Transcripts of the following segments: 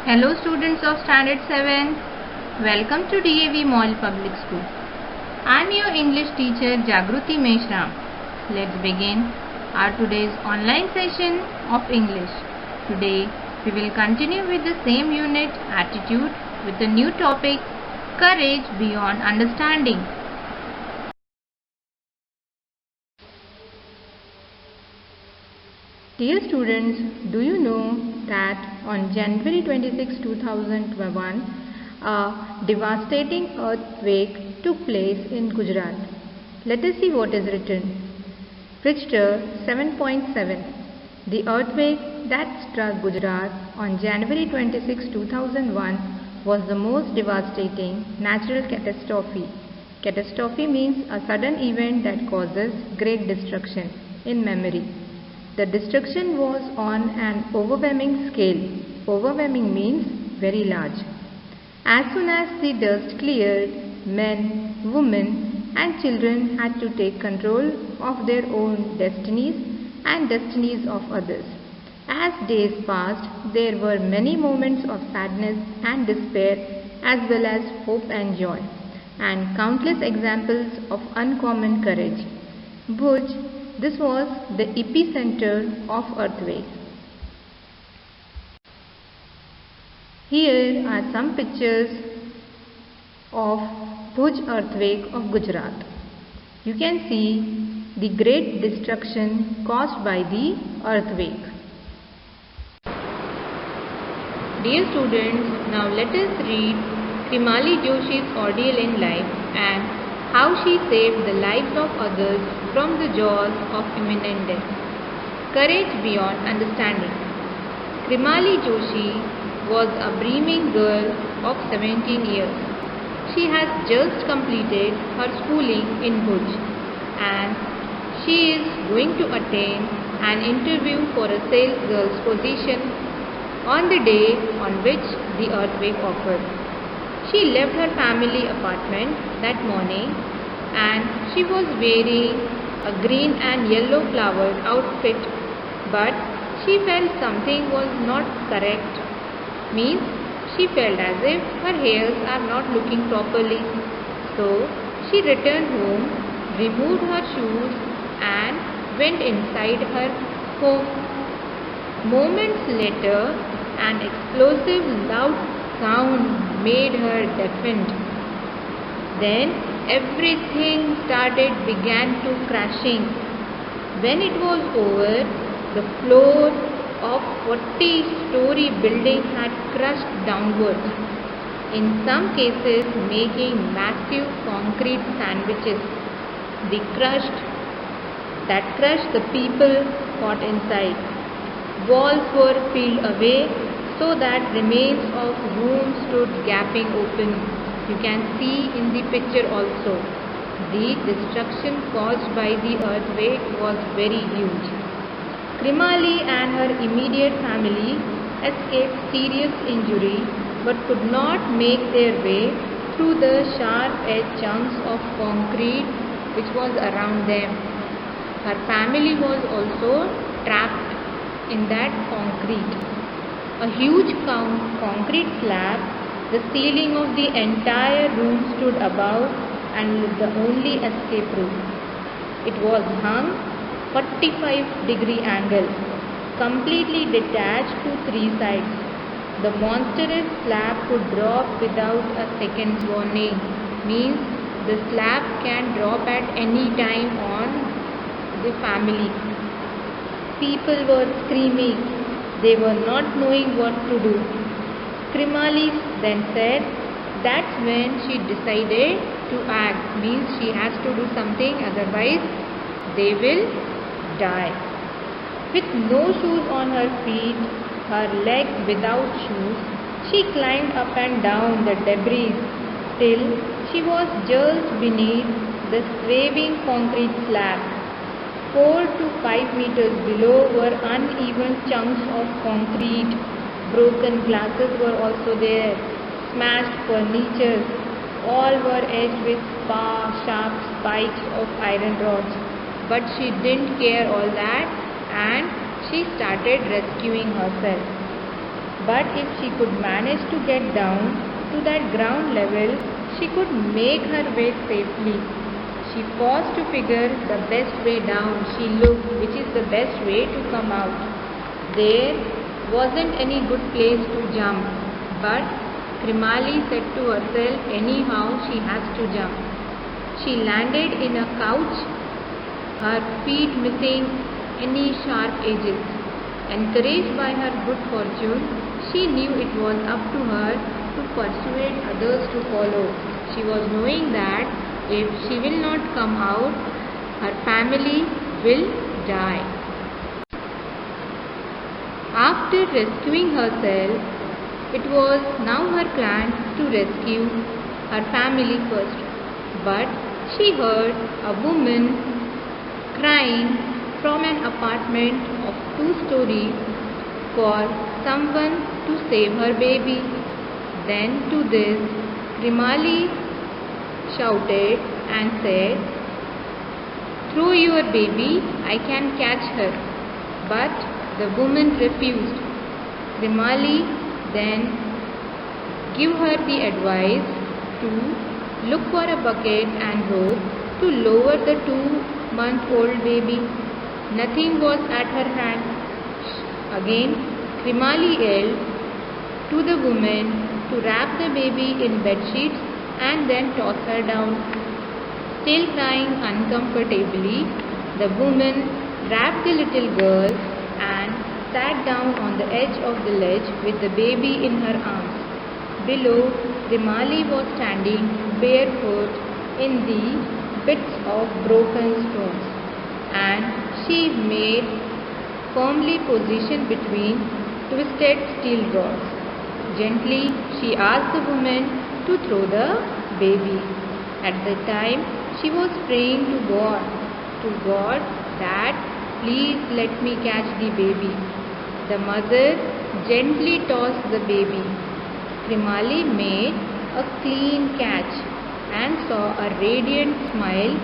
Hello students of Standard 7. Welcome to DAV Mall Public School. I am your English teacher Jagruti Meshram. Let's begin our today's online session of English. Today we will continue with the same unit, Attitude, with the new topic, Courage Beyond Understanding. Dear students, do you know that on January 26, 2001, a devastating earthquake took place in Gujarat? Let us see what is written. Richter 7.7. The earthquake that struck Gujarat on January 26, 2001 was the most devastating natural catastrophe. Catastrophe means a sudden event that causes great destruction in memory. The destruction was on an overwhelming scale. Overwhelming means very large. As soon as the dust cleared, men, women and children had to take control of their own destinies and destinies of others. As days passed, there were many moments of sadness and despair as well as hope and joy, and countless examples of uncommon courage. Bhuj, this was the epicenter of earthquake. Here are some pictures of Bhuj earthquake of Gujarat. You can see the great destruction caused by the earthquake. Dear students, now let us read Krimali Joshi's ordeal in life and how she saved the lives of others from the jaws of imminent death. Courage Beyond Understanding. Krimali Joshi was a beaming girl of 17 years. She has just completed her schooling in Bhuj and she is going to attend an interview for a sales girl's position on the day on which the earthquake occurred. She left her family apartment that morning and she was wearing a green and yellow flowered outfit, but she felt something was not correct. Means she felt as if her hairs are not looking properly. So she returned home, removed her shoes and went inside her home. Moments later, an explosive loud sound made her deafened. Then everything began to crashing. When it was over, the floor of 40-story building had crushed downwards, in some cases making massive concrete sandwiches. That crushed the people caught inside. Walls were peeled away so that remains of rooms stood gaping open. You can see in the picture also. The destruction caused by the earthquake was very huge. Krimali and her immediate family escaped serious injury but could not make their way through the sharp-edged chunks of concrete which was around them. Her family was also trapped in that concrete. A huge concrete slab, the ceiling of the entire room stood above and was the only escape route. It was hung 45-degree angle, completely detached to three sides. The monstrous slab could drop without a second's warning. Means the slab can drop at any time on the family. People were screaming. They were not knowing what to do. Krimali then said that's when she decided to act. Means she has to do something, otherwise they will die. With no shoes on her feet, her legs without shoes, she climbed up and down the debris till she was just beneath the swaying concrete slab. 4 to 5 meters below were uneven chunks of concrete. Broken glasses were also there. Smashed furniture. All were edged with sharp spikes of iron rods. But she didn't care all that and she started rescuing herself. But if she could manage to get down to that ground level, she could make her way safely. She paused to figure the best way down. She looked which is the best way to come out. There wasn't any good place to jump, but Krimali said to herself, anyhow she has to jump. She landed in a couch, her feet missing any sharp edges. Encouraged by her good fortune, she knew it was up to her to persuade others to follow. She was knowing that if she will not come out, her family will die. After rescuing herself, it was now her plan to rescue her family first. But she heard a woman crying from an apartment of 2 stories for someone to save her baby. Then to this, Krimali shouted and said, "Throw your baby, I can catch her." But the woman refused. Krimali then gave her the advice to look for a bucket and rope to lower the 2-month-old baby. Nothing was at her hand. Again, Krimali yelled to the woman to wrap the baby in bed sheets and then toss her down. Still crying uncomfortably, the woman wrapped the little girl and sat down on the edge of the ledge with the baby in her arms. Below, Krimali was standing barefoot in the bits of broken stones, and she made firmly position between twisted steel rods. Gently, she asked the woman to throw the baby. At the time, she was praying to God that please let me catch the baby. The mother gently tossed the baby. Krimali made a clean catch and saw a radiant smile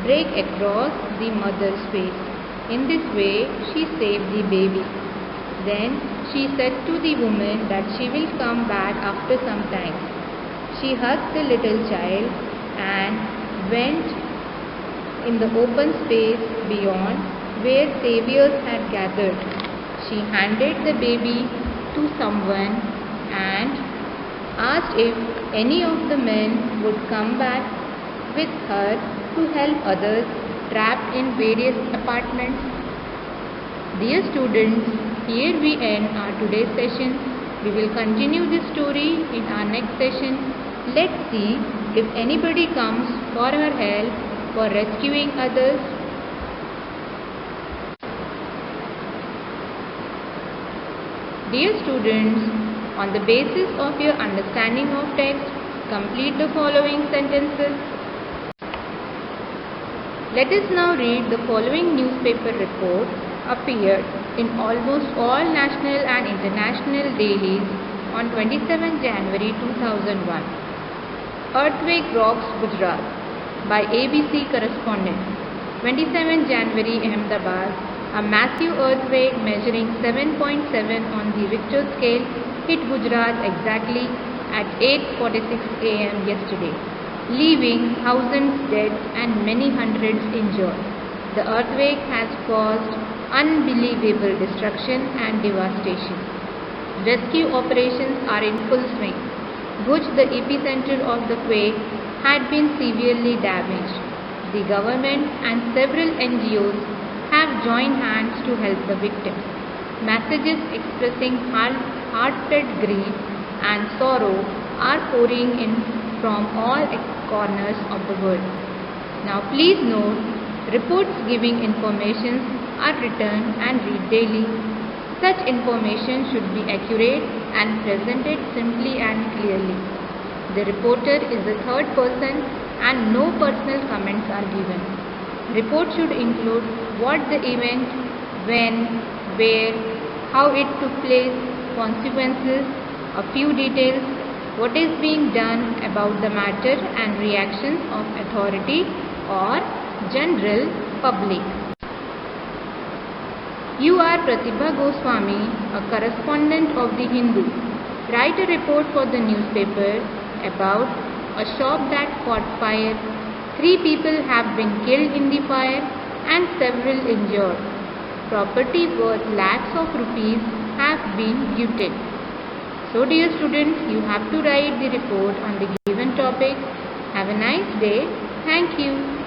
break across the mother's face. In this way, she saved the baby. Then she said to the woman that she will come back after some time. She hugged the little child and went in the open space beyond where saviors had gathered. She handed the baby to someone and asked if any of the men would come back with her to help others trapped in various apartments. Dear students, here we end our today's session. We will continue this story in our next session. Let's see if anybody comes for her help for rescuing others. Dear students, on the basis of your understanding of text, complete the following sentences. Let us now read the following newspaper report appeared in almost all national and international dailies on 27 January 2001. Earthquake rocks Gujarat by ABC correspondent. 27 January Ahmedabad, a massive earthquake measuring 7.7 on the Richter scale hit Gujarat exactly at 8:46 a.m. yesterday, leaving thousands dead and many hundreds injured. The earthquake has caused unbelievable destruction and devastation. Rescue operations are in full swing. Bhuj, the epicenter of the quake, had been severely damaged. The government and several NGOs have joined hands to help the victims. Messages expressing heartfelt grief and sorrow are pouring in from all corners of the world. Now please note, reports giving information are written and read daily. Such information should be accurate and presented simply and clearly. The reporter is the third person and no personal comments are given. Report should include what the event, when, where, how it took place, consequences, a few details, what is being done about the matter and reactions of authority or general public. You are Pratibha Goswami, a correspondent of The Hindu. Write a report for the newspaper about a shop that caught fire. 3 people have been killed in the fire and several injured. Property worth lakhs of rupees have been looted. So dear students, you have to write the report on the given topic. Have a nice day. Thank you.